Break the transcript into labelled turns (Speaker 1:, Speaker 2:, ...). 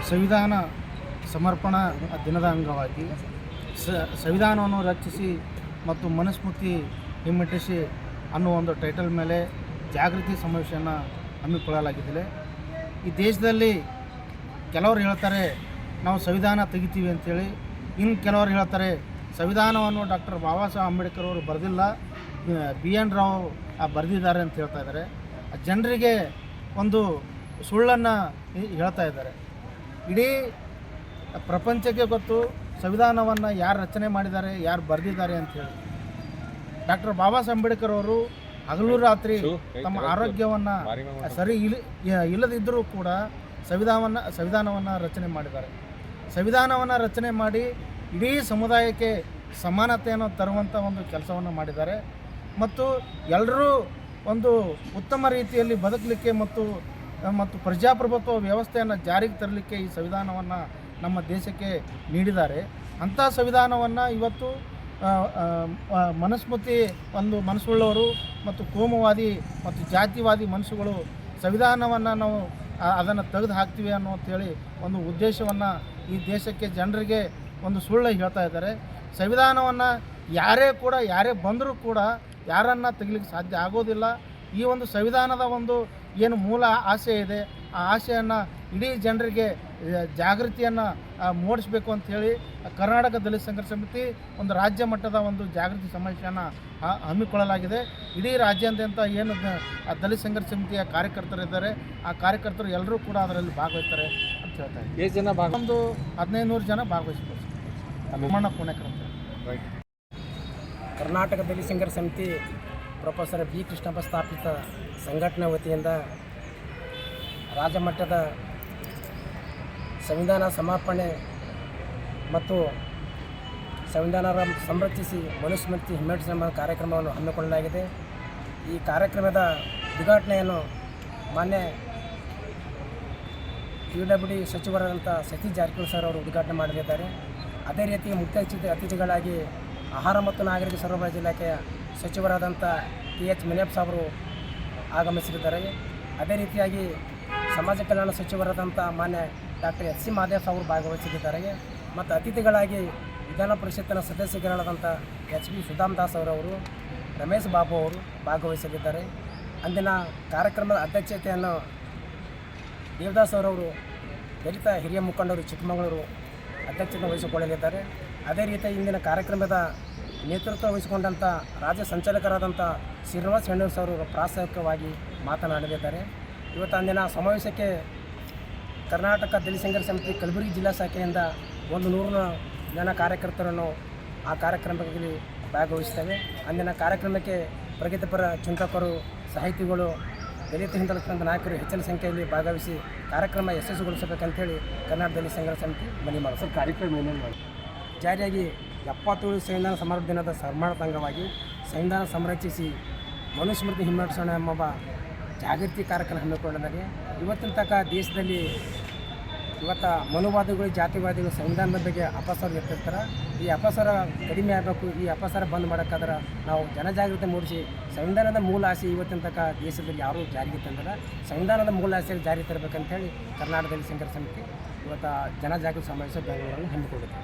Speaker 1: ಸಂವಿಧಾನ ಸಮರ್ಪಣಾ ದಿನದ ಅಂಗವಾಗಿ ಸಂವಿಧಾನವನ್ನು ರಕ್ಷಿಸಿ ಮತ್ತು ಮನುಸ್ಮೃತಿ ಹಿಮ್ಮೆಟ್ಟಿಸಿ ಅನ್ನುವ ಒಂದು ಟೈಟಲ್ ಮೇಲೆ ಜಾಗೃತಿ ಸಮಾವೇಶವನ್ನು ಹಮ್ಮಿಕೊಳ್ಳಲಾಗಿದೆ. ಈ ದೇಶದಲ್ಲಿ ಕೆಲವರು ಹೇಳ್ತಾರೆ ನಾವು ಸಂವಿಧಾನ ತೆಗಿತೀವಿ ಅಂಥೇಳಿ, ಇನ್ನು ಕೆಲವರು ಹೇಳ್ತಾರೆ ಸಂವಿಧಾನವನ್ನು ಡಾಕ್ಟರ್ ಬಾಬಾ ಸಾಹೇಬ್ ಅಂಬೇಡ್ಕರ್ ಅವರು ಬರೆದಿಲ್ಲ, BN ರಾವ್ ಬರೆದಿದ್ದಾರೆ ಅಂತ ಹೇಳ್ತಾ ಇದ್ದಾರೆ. ಜನರಿಗೆ ಒಂದು ಸುಳ್ಳನ್ನು ಹೇಳ್ತಾ ಇದ್ದಾರೆ. ಇಡೀ ಪ್ರಪಂಚಕ್ಕೆ ಗೊತ್ತು ಸಂವಿಧಾನವನ್ನು ಯಾರು ರಚನೆ ಮಾಡಿದ್ದಾರೆ, ಯಾರು ಬರೆದಿದ್ದಾರೆ ಅಂಥೇಳಿ. ಡಾಕ್ಟರ್ ಬಾಬಾ ಸಾಹೇಬ್ ಅಂಬೇಡ್ಕರ್ ಅವರು ಹಗಲು ರಾತ್ರಿ ತಮ್ಮ ಆರೋಗ್ಯವನ್ನು ಸರಿ ಇಲ್ಲದಿದ್ದರೂ ಕೂಡ ಸಂವಿಧಾನವನ್ನು ರಚನೆ ಮಾಡಿದ್ದಾರೆ. ಸಂವಿಧಾನವನ್ನು ರಚನೆ ಮಾಡಿ ಇಡೀ ಸಮುದಾಯಕ್ಕೆ ಸಮಾನತೆಯನ್ನು ತರುವಂಥ ಒಂದು ಕೆಲಸವನ್ನು ಮಾಡಿದ್ದಾರೆ. ಮತ್ತು ಎಲ್ಲರೂ ಒಂದು ಉತ್ತಮ ರೀತಿಯಲ್ಲಿ ಬದುಕಲಿಕ್ಕೆ ಮತ್ತು ಪ್ರಜಾಪ್ರಭುತ್ವ ವ್ಯವಸ್ಥೆಯನ್ನು ಜಾರಿಗೆ ತರಲಿಕ್ಕೆ ಈ ಸಂವಿಧಾನವನ್ನು ನಮ್ಮ ದೇಶಕ್ಕೆ ನೀಡಿದ್ದಾರೆ. ಅಂಥ ಸಂವಿಧಾನವನ್ನು ಇವತ್ತು ಮನುಸ್ಮೃತಿ ಒಂದು ಮನಸ್ಸುಳ್ಳವರು ಮತ್ತು ಕೋಮುವಾದಿ ಮತ್ತು ಜಾತಿವಾದಿ ಮನಸ್ಸುಗಳು ಸಂವಿಧಾನವನ್ನು ನಾವು ಅದನ್ನು ತೆಗೆದು ಹಾಕ್ತೀವಿ ಅನ್ನೋಂಥೇಳಿ ಒಂದು ಉದ್ದೇಶವನ್ನು ಈ ದೇಶಕ್ಕೆ ಜನರಿಗೆ ಒಂದು ಸುಳ್ಳು ಹೇಳ್ತಾ ಇದ್ದಾರೆ. ಸಂವಿಧಾನವನ್ನು ಯಾರೇ ಬಂದರೂ ಕೂಡ ಯಾರನ್ನು ತೆಗಿಲಿಕ್ಕೆ ಸಾಧ್ಯ ಆಗೋದಿಲ್ಲ. ಈ ಒಂದು ಸಂವಿಧಾನದ ಒಂದು ಏನು ಮೂಲ ಆಶಯ ಇದೆ, ಆ ಆಶೆಯನ್ನು ಇಡೀ ಜನರಿಗೆ ಜಾಗೃತಿಯನ್ನು ಮೂಡಿಸಬೇಕು ಅಂಥೇಳಿ ಕರ್ನಾಟಕ ದಲಿತ ಸಂಘರ್ಷ ಸಮಿತಿ ಒಂದು ರಾಜ್ಯ ಮಟ್ಟದ ಒಂದು ಜಾಗೃತಿ ಸಮಾವೇಶವನ್ನು ಹಮ್ಮಿಕೊಳ್ಳಲಾಗಿದೆ. ಇಡೀ ರಾಜ್ಯಾದ್ಯಂತ ಏನು ದಲಿತ ಸಂಘರ್ಷ ಸಮಿತಿಯ ಕಾರ್ಯಕರ್ತರಿದ್ದಾರೆ, ಆ ಕಾರ್ಯಕರ್ತರು ಎಲ್ಲರೂ ಕೂಡ ಅದರಲ್ಲಿ ಭಾಗವಹಿಸ್ತಾರೆ ಅಂತ ಹೇಳ್ತಾರೆ.
Speaker 2: ಎಷ್ಟು ಜನ
Speaker 1: ಒಂದು 1500 ಜನ ಭಾಗವಹಿಸ್ಬೋದು. ಮಣ್ಣ ಪುಣೇಕರ್ ಅಂತ
Speaker 3: ಕರ್ನಾಟಕ ದಲಿತ ಸಂಘರ್ಷ ಸಮಿತಿ ಪ್ರೊಫೆಸರ್ B ಕೃಷ್ಣಪ್ಪ ಸ್ಥಾಪಿತ ಸಂಘಟನೆ ವತಿಯಿಂದ ರಾಜ್ಯ ಮಟ್ಟದ ಸಂವಿಧಾನ ಸಮರ್ಪಣೆ ಮತ್ತು ಸಂವಿಧಾನ ಸಂರಕ್ಷಿಸಿ ಮನುಸ್ಮೃತಿ ಹಿಮ್ಮೆಟ್ಟಿಸಿ ಎಂಬ ಕಾರ್ಯಕ್ರಮವನ್ನು ಹಮ್ಮಿಕೊಳ್ಳಲಾಗಿದೆ. ಈ ಕಾರ್ಯಕ್ರಮದ ಉದ್ಘಾಟನೆಯನ್ನು ಮಾನ್ಯ PWD ಸಚಿವರಾದಂಥ ಸತೀಶ್ ಜಾರಕಿಹೊಳಿ ಸರ್ ಅವರು ಉದ್ಘಾಟನೆ ಮಾಡಲಿದ್ದಾರೆ. ಅದೇ ರೀತಿ ಮುಖ್ಯ ಅತಿಥಿಗಳಾಗಿ ಆಹಾರ ಮತ್ತು ನಾಗರಿಕ ಸರಬರಾಜು ಇಲಾಖೆಯ ಸಚಿವರಾದಂಥ TH ಮುನಿಯಪ್ಪ ಸಾಹೇಬರು ಆಗಮಿಸಲಿದ್ದಾರೆ. ಅದೇ ರೀತಿಯಾಗಿ ಸಮಾಜ ಕಲ್ಯಾಣ ಸಚಿವರಾದಂಥ ಮಾನ್ಯ ಡಾಕ್ಟರ್ SC ಮಾದೇವ್ ಅವರು ಭಾಗವಹಿಸಲಿದ್ದಾರೆ. ಮತ್ತು ಅತಿಥಿಗಳಾಗಿ ವಿಧಾನ ಪರಿಷತ್ತಿನ ಸದಸ್ಯರಾದಂಥ HB ಸುಧಾಮ್ ದಾಸ್ ಅವರವರು, ರಮೇಶ್ ಬಾಬು ಅವರು ಭಾಗವಹಿಸಲಿದ್ದಾರೆ. ಅಂದಿನ ಕಾರ್ಯಕ್ರಮದ ಅಧ್ಯಕ್ಷತೆಯನ್ನು ದೇವದಾಸ್ ಅವರವರು ದಲಿತ ಹಿರಿಯ ಮುಖಂಡರು ಚಿಕ್ಕಮಗಳೂರು ಅಧ್ಯಕ್ಷತೆ ವಹಿಸಿಕೊಳ್ಳಲಿದ್ದಾರೆ. ಅದೇ ರೀತಿ ಇಂದಿನ ಕಾರ್ಯಕ್ರಮದ ನೇತೃತ್ವ ವಹಿಸಿಕೊಂಡಂಥ ರಾಜ್ಯ ಸಂಚಾಲಕರಾದಂಥ ಶ್ರೀನಿವಾಸ್ ಹೆಣ್ಣೂರು ಅವರು ಪ್ರಾಸ್ತಾವಿಕವಾಗಿ ಮಾತನಾಡಲಿದ್ದಾರೆ. ಇವತ್ತು ಅಂದಿನ ಸಮಾವೇಶಕ್ಕೆ ಕರ್ನಾಟಕ ದಲಿತ ಸಂಘರ್ಷ ಸಮಿತಿ ಕಲಬುರಗಿ ಜಿಲ್ಲಾ ಶಾಖೆಯಿಂದ 100 ಜನ ಕಾರ್ಯಕರ್ತರನ್ನು ಆ ಕಾರ್ಯಕ್ರಮದಲ್ಲಿ ಭಾಗವಹಿಸ್ತೇವೆ. ಅಂದಿನ ಕಾರ್ಯಕ್ರಮಕ್ಕೆ ಪ್ರಗತಿಪರ ಚಿಂತಕರು, ಸಾಹಿತಿಗಳು, ದಲಿತ ಹಿಂದುಳಿದ ನಾಯಕರು ಹೆಚ್ಚಿನ ಸಂಖ್ಯೆಯಲ್ಲಿ ಭಾಗವಹಿಸಿ ಕಾರ್ಯಕ್ರಮ ಯಶಸ್ವಿಗೊಳಿಸಬೇಕಂತೇಳಿ ಕರ್ನಾಟಕ ದಲಿತ ಸಂಘರ್ಷ ಸಮಿತಿ ಮನವಿ ಮಾಡುತ್ತೆ.
Speaker 2: ಕಾರ್ಯಕ್ರಮ ಏನೇನು ಮಾಡಿ
Speaker 3: ಜಾರಿಯಾಗಿ 77 ಸಂವಿಧಾನ ಸಮರ್ಪಣಾ ದಿನದ ಸನ್ಮಾನದ ಅಂಗವಾಗಿ ಸಂವಿಧಾನ ಸಂರಕ್ಷಿಸಿ ಮನುಸ್ಮೃತಿ ಹಿಮ್ಮೆಟ್ಟಿಸೋಣ ಎಂಬ ಜಾಗೃತಿ ಕಾರ್ಯಕ್ರಮ ಹಮ್ಮಿಕೊಂಡಿದ್ದಾರೆ. ಇವತ್ತಿನ ತನಕ ದೇಶದಲ್ಲಿ ಮನುವಾದಿಗಳು, ಜಾತಿವಾದಿಗಳು ಸಂವಿಧಾನದ ಬಗ್ಗೆ ಅಪಸ್ವರ ಎತ್ತಿರ್ತಾರೆ. ಈ ಅಪಸ್ವರ ಕಡಿಮೆ ಆಗಬೇಕು. ಈ ಅಪಸ್ವರ ಬಂದ್ ಮಾಡೋಕ್ಕಾದ್ರೆ ನಾವು ಜನಜಾಗೃತಿ ಮೂಡಿಸಿ ಸಂವಿಧಾನದ ಮೂಲ ಆಸೆ ಇವತ್ತಿನ ತನಕ ದೇಶದಲ್ಲಿ ಯಾರೂ ಜಾರಿಗೆ ತಂದಿಲ್ಲ. ಸಂವಿಧಾನದ ಮೂಲ ಆಸೆಯಲ್ಲಿ ಜಾರಿ ತರಬೇಕಂತೇಳಿ ಕರ್ನಾಟಕದಲ್ಲಿ ಸಂಘರ್ಷ ಸಮಿತಿ ಇವತ್ತು ಜನಜಾಗೃತಿ ಸಮಾವೇಶ ಬೆಂಗಳೂರಲ್ಲಿ ಹಮ್ಮಿಕೊಂಡಿದೆ.